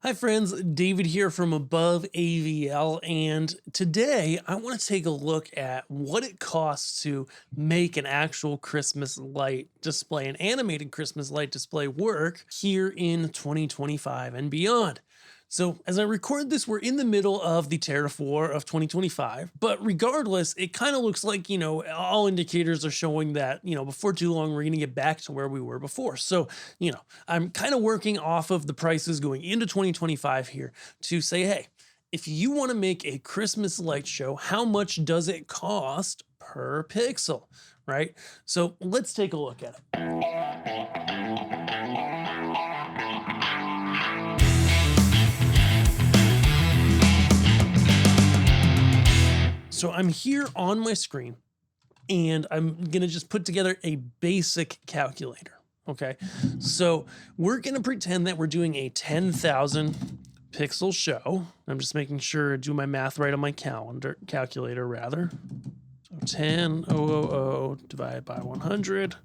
Hi friends, David here from Above AVL, and today I want to take a look at what it costs to make an actual Christmas light display, an animated Christmas light display work here in 2025 and beyond. So as I record this, we're in the middle of the tariff war of 2025, but regardless, it kind of looks like, all indicators are showing that, before too long, we're going to get back to where we were before. So, I'm kind of working off of the prices going into 2025 here to say, hey, if you want to make a Christmas light show, how much does it cost per pixel, right? So let's take a look at it. So I'm here on my screen and I'm going to just put together a basic calculator. Okay. So we're going to pretend that we're doing a 10,000 pixel show. I'm just making sure I do my math right on my calculator rather. So 10,000 divided by 100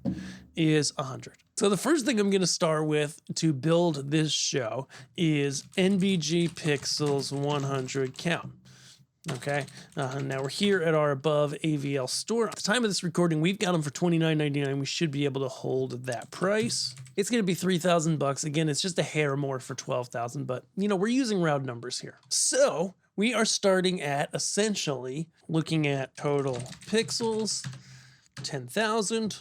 is 100. So the first thing I'm going to start with to build this show is NVG pixels 100 count. Okay, now we're here at our Above AVL store. At the time of this recording, we've got them for $29.99. We should be able to hold that price. It's going to be $3,000. Again, it's just a hair more for 12,000, but we're using round numbers here. So we are starting at essentially looking at total pixels, 10,000,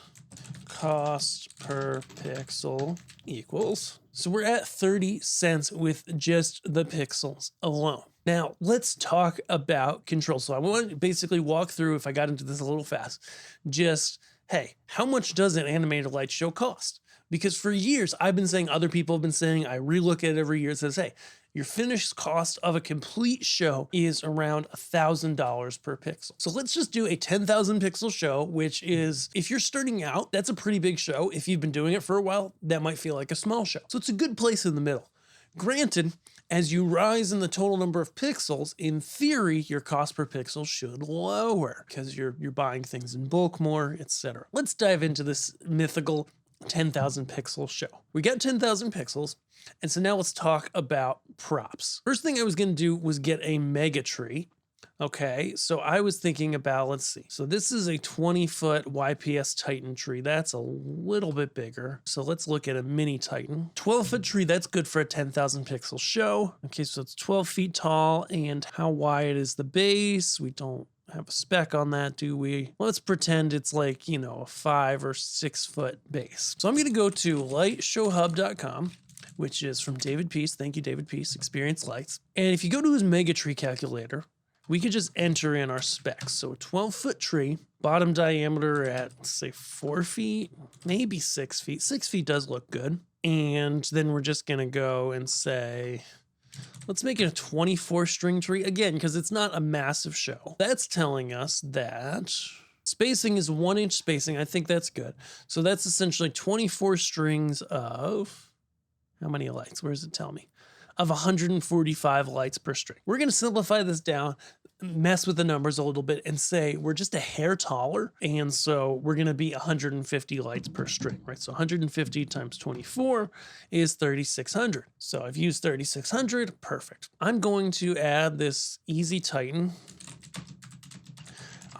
cost per pixel equals. So we're at 30 cents with just the pixels alone. Now, let's talk about control. So I want to basically walk through, if I got into this a little fast, just, hey, how much does an animated light show cost? Because for years, I've been saying, other people have been saying, I relook at it every year, it says, hey, your finished cost of a complete show is around $1,000 per pixel. So let's just do a 10,000 pixel show, which is, if you're starting out, that's a pretty big show. If you've been doing it for a while, that might feel like a small show. So it's a good place in the middle. Granted, as you rise in the total number of pixels, in theory, your cost per pixel should lower because you're buying things in bulk more, etc. Let's dive into this mythical 10,000 pixel show. We got 10,000 pixels, and so now let's talk about props. First thing I was going to do was get a mega tree. Okay, so I was thinking about, let's see. So this is a 20-foot YPS Titan tree. That's a little bit bigger. So let's look at a mini Titan. 12-foot tree, that's good for a 10,000 pixel show. Okay, so it's 12 feet tall. And how wide is the base? We don't have a spec on that, do we? Let's pretend it's like, a 5 or 6 foot base. So I'm going to go to lightshowhub.com, which is from David Peace. Thank you, David Peace, Experience Lights. And if you go to his mega tree calculator, we could just enter in our specs. So a 12-foot tree, bottom diameter at, let's say, 4 feet, maybe 6 feet. 6 feet does look good. And then we're just going to go and say, let's make it a 24 string tree. Again, because it's not a massive show. That's telling us that spacing is 1-inch spacing. I think that's good. So that's essentially 24 strings of, how many lights? Where does it tell me? Of 145 lights per string. We're going to simplify this down, mess with the numbers a little bit, and say we're just a hair taller. And so we're going to be 150 lights per string, right? So 150 times 24 is 3,600. So I've used 3,600. Perfect. I'm going to add this Easy Titan.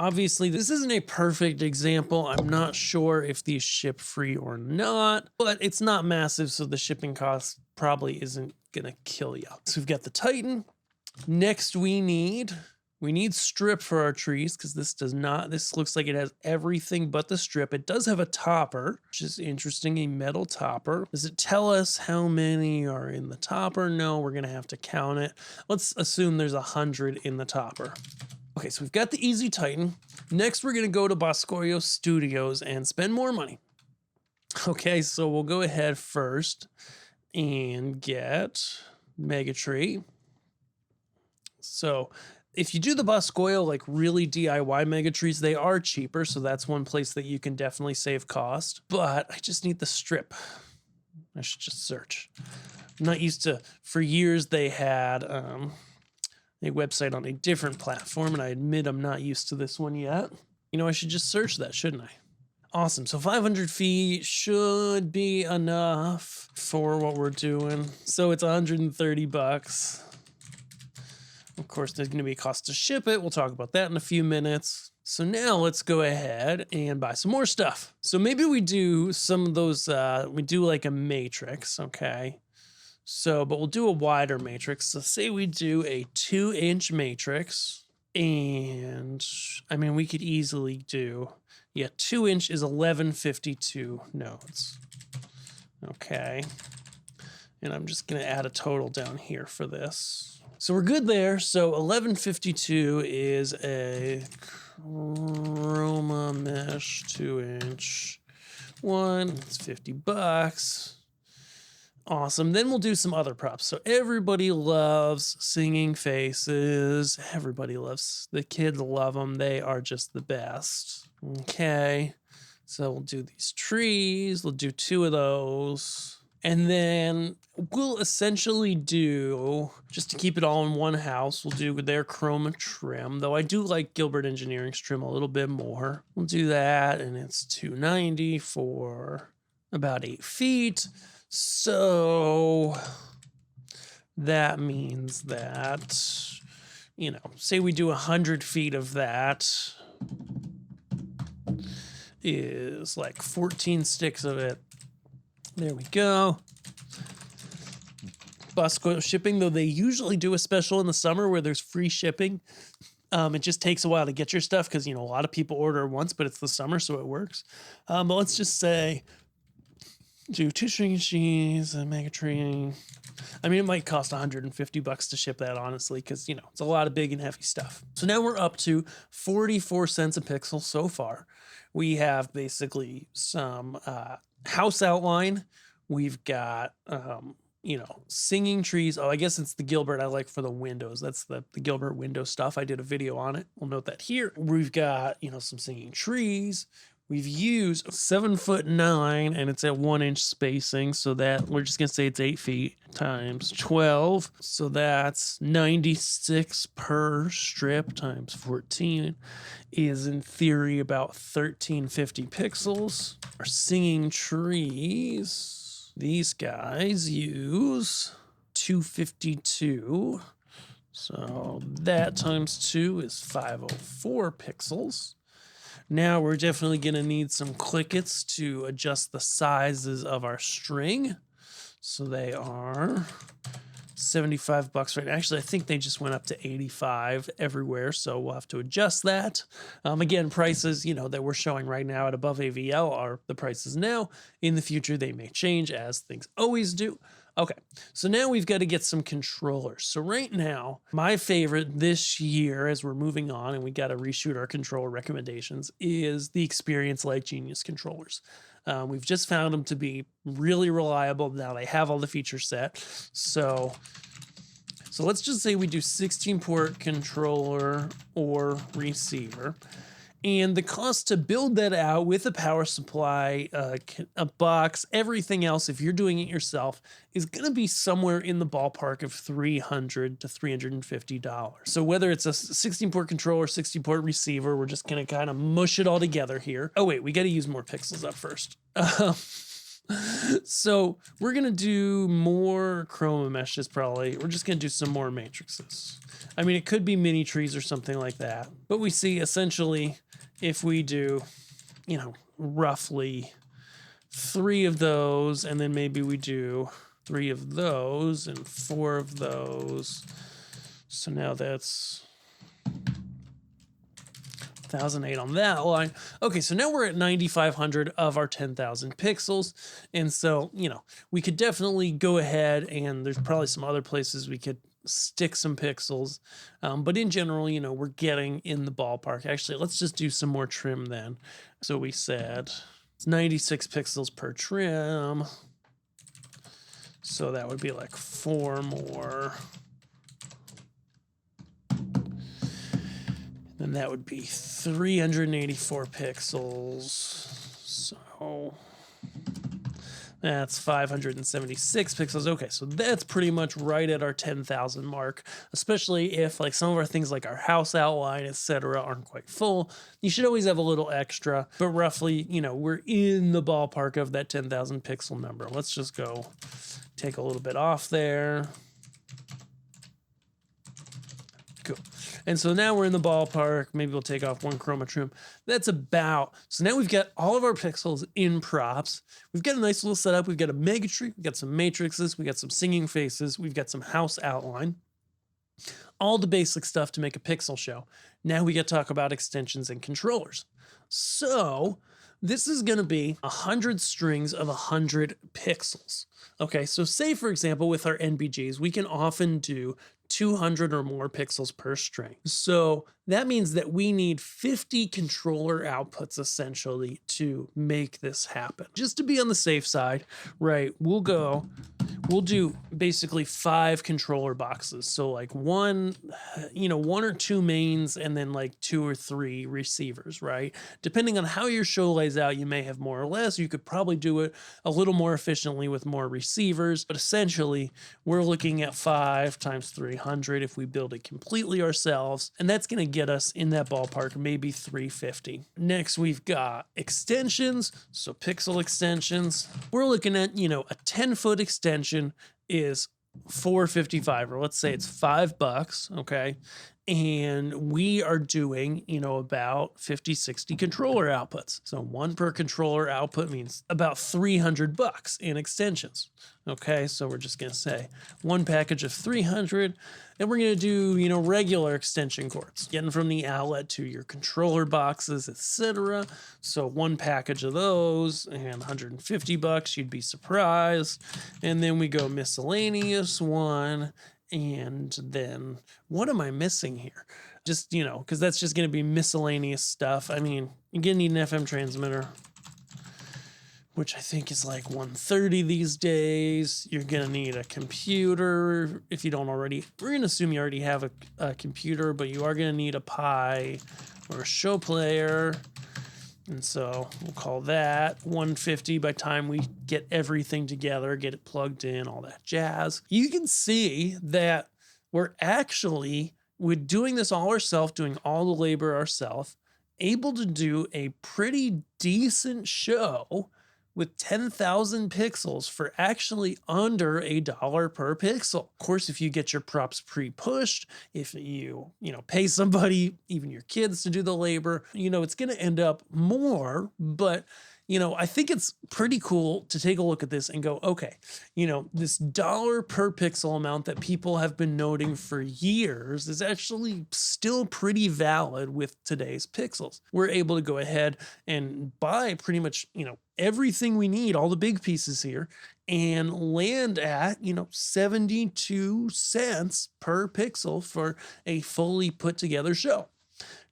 Obviously, this isn't a perfect example. I'm not sure if these ship free or not, but it's not massive, so the shipping cost probably isn't gonna kill you. So we've got the Titan. Next, we need strip for our trees, because this looks like it has everything but the strip. It does have a topper, which is interesting, a metal topper. Does it tell us how many are in the topper? No, we're gonna have to count it. Let's assume there's 100 in the topper. Okay, so we've got the Easy Titan. Next, we're going to go to Boscoyo Studios and spend more money. Okay, so we'll go ahead first and get Mega Tree. So if you do the Boscoyo, like really DIY Mega Trees, they are cheaper. So that's one place that you can definitely save cost. But I just need the strip. I should just search. I'm not used to, for years they had a website on a different platform, and I admit I'm not used to this one yet. I should just search that, shouldn't I? Awesome. So 500 feet should be enough for what we're doing. So it's 130 bucks. Of course, there's going to be a cost to ship it. We'll talk about that in a few minutes. So now let's go ahead and buy some more stuff. So maybe we do some of those, we do like a matrix, okay? So, but we'll do a wider matrix. So say we do a 2-inch matrix, and I mean, we could easily do, yeah, 2-inch is 1152 nodes. Okay. And I'm just going to add a total down here for this. So we're good there. So 1152 is a chroma mesh 2-inch one. It's 50 bucks. Awesome. Then we'll do some other props. So everybody loves singing faces. Everybody loves, the kids love them. They are just the best. Okay. So we'll do these trees. We'll do 2 of those. And then we'll essentially do, just to keep it all in one house, we'll do their chroma trim, though I do like Gilbert Engineering's trim a little bit more. We'll do that, and it's $290 for about 8 feet. So that means that, you know, say we do 100 feet of that is like 14 sticks of it. There we go. Boscoyo shipping, though they usually do a special in the summer where there's free shipping. It just takes a while to get your stuff because, you know, a lot of people order once, but it's the summer, so it works. But let's just say do 2 string cheese, a mega tree. I mean, it might cost 150 bucks to ship that, honestly, because, you know, it's a lot of big and heavy stuff. So now we're up to 44 cents a pixel so far. We have basically some house outline. We've got, you know, singing trees. Oh, I guess it's the Gilbert I like for the windows. That's the Gilbert window stuff. I did a video on it. We'll note that here. We've got, you know, some singing trees. We've used 7'9" and it's at 1-inch spacing. So that we're just going to say it's 8 feet times 12. So that's 96 per strip times 14 is in theory about 1350 pixels. Our singing trees, these guys use 252. So that times 2 is 504 pixels. Now we're definitely going to need some Clickets to adjust the sizes of our string. So they are 75 bucks right now. Actually, I think they just went up to 85 everywhere. So we'll have to adjust that. Again, prices, you know, that we're showing right now at Above AVL are the prices now. In the future, they may change as things always do. Okay, so now we've got to get some controllers. So right now, my favorite this year, as we're moving on and we got to reshoot our controller recommendations, is the Experience Light Genius controllers. We've just found them to be really reliable. Now they have all the features set. So let's just say we do 16-port controller or receiver. And the cost to build that out with a power supply, a box, everything else, if you're doing it yourself, is going to be somewhere in the ballpark of $300 to $350. So whether it's a 16-port controller, 16-port receiver, we're just going to kind of mush it all together here. Oh, wait, we got to use more pixels up first. So we're going to do more chroma meshes probably. We're just going to do some more matrices. I mean, it could be mini trees or something like that. But we see essentially if we do, you know, roughly 3 of those, and then maybe we do 3 of those and 4 of those. So now that's 1,008 on that line. Okay, so now we're at 9,500 of our 10,000 pixels. And so, you know, we could definitely go ahead, and there's probably some other places we could stick some pixels. But in general, you know, we're getting in the ballpark. Actually, let's just do some more trim then. So we said it's 96 pixels per trim. So that would be like 4 more. Then that would be 384 pixels. So That's 576 pixels. Okay, so that's pretty much right at our 10,000 mark, especially if like some of our things like our house outline, etc., aren't quite full. You should always have a little extra, but roughly, you know, we're in the ballpark of that 10,000 pixel number. Let's just go take a little bit off there. Cool. And so now we're in the ballpark. Maybe we'll take off one chroma trim. That's about, so now we've got all of our pixels in props. We've got a nice little setup. We've got a mega tree. We've got some matrices. We've got some singing faces. We've got some house outline. All the basic stuff to make a pixel show. Now we get to talk about extensions and controllers. So this is going to be 100 strings of 100 pixels. Okay, so say for example, with our NBGs, we can often do 200 or more pixels per string. So that means that we need 50 controller outputs essentially to make this happen. Just to be on the safe side, right, we'll do basically 5 controller boxes. So like one or two mains and then like 2 or 3 receivers, right? Depending on how your show lays out, you may have more or less. You could probably do it a little more efficiently with more receivers, but essentially we're looking at 5 times 300 if we build it completely ourselves, and that's going to get us in that ballpark, maybe 350. Next, we've got extensions. So pixel extensions, we're looking at, you know, a 10-foot extension is $4.55, or let's say it's $5, okay? And we are doing, you know, about 50, 60 controller outputs. So one per controller output means about $300 in extensions. Okay, so we're just gonna say one package of 300, and we're gonna do, you know, regular extension cords, getting from the outlet to your controller boxes, etc. So one package of those and $150, you'd be surprised. And then we go miscellaneous one. And then what am I missing here? Just, you know, because that's just going to be miscellaneous stuff. I mean, you're going to need an FM transmitter, which I think is like 130 these days. You're going to need a computer. If you don't already, we're going to assume you already have a computer, but you are going to need a Pi or a show player. And so we'll call that 150 by time we get everything together, get it plugged in, all that jazz. You can see that we're actually, with doing this all ourselves, doing all the labor ourselves, able to do a pretty decent show with 10,000 pixels for actually under $1 per pixel. Of course, if you get your props pre-pushed, if you pay somebody, even your kids, to do the labor, you know, it's going to end up more. But, you know, I think it's pretty cool to take a look at this and go, okay, you know, this $1 per pixel amount that people have been noting for years is actually still pretty valid with today's pixels. We're able to go ahead and buy pretty much, you know, everything we need, all the big pieces here, and land at, you know, 72 cents per pixel for a fully put together show.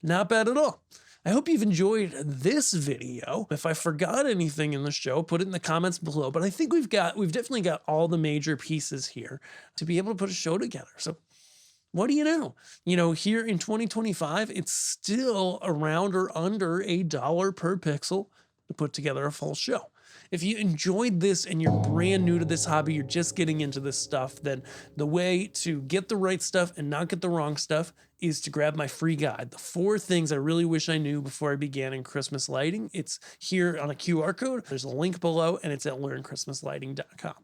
Not bad at all. I hope you've enjoyed this video. If I forgot anything in the show, put it in the comments below, but I think we've definitely got all the major pieces here to be able to put a show together. So what do you know? You know, here in 2025, it's still around or under $1 per pixel to put together a full show. If you enjoyed this and you're brand new to this hobby, you're just getting into this stuff, then the way to get the right stuff and not get the wrong stuff is to grab my free guide, the 4 things I really wish I knew before I began in Christmas lighting. It's here on a QR code. There's a link below, and it's at learnchristmaslighting.com.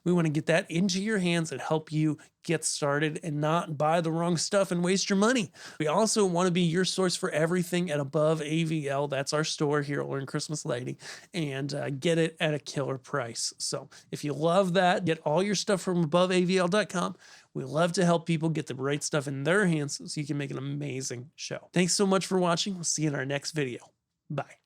We want to get that into your hands and help you get started and not buy the wrong stuff and waste your money. We also want to be your source for everything at Above AVL. That's our store here at Learn Christmas Lighting, and get it at a killer price. So if you love that, get all your stuff from aboveavl.com. We love to help people get the right stuff in their hands so you can make an amazing show. Thanks so much for watching. We'll see you in our next video. Bye.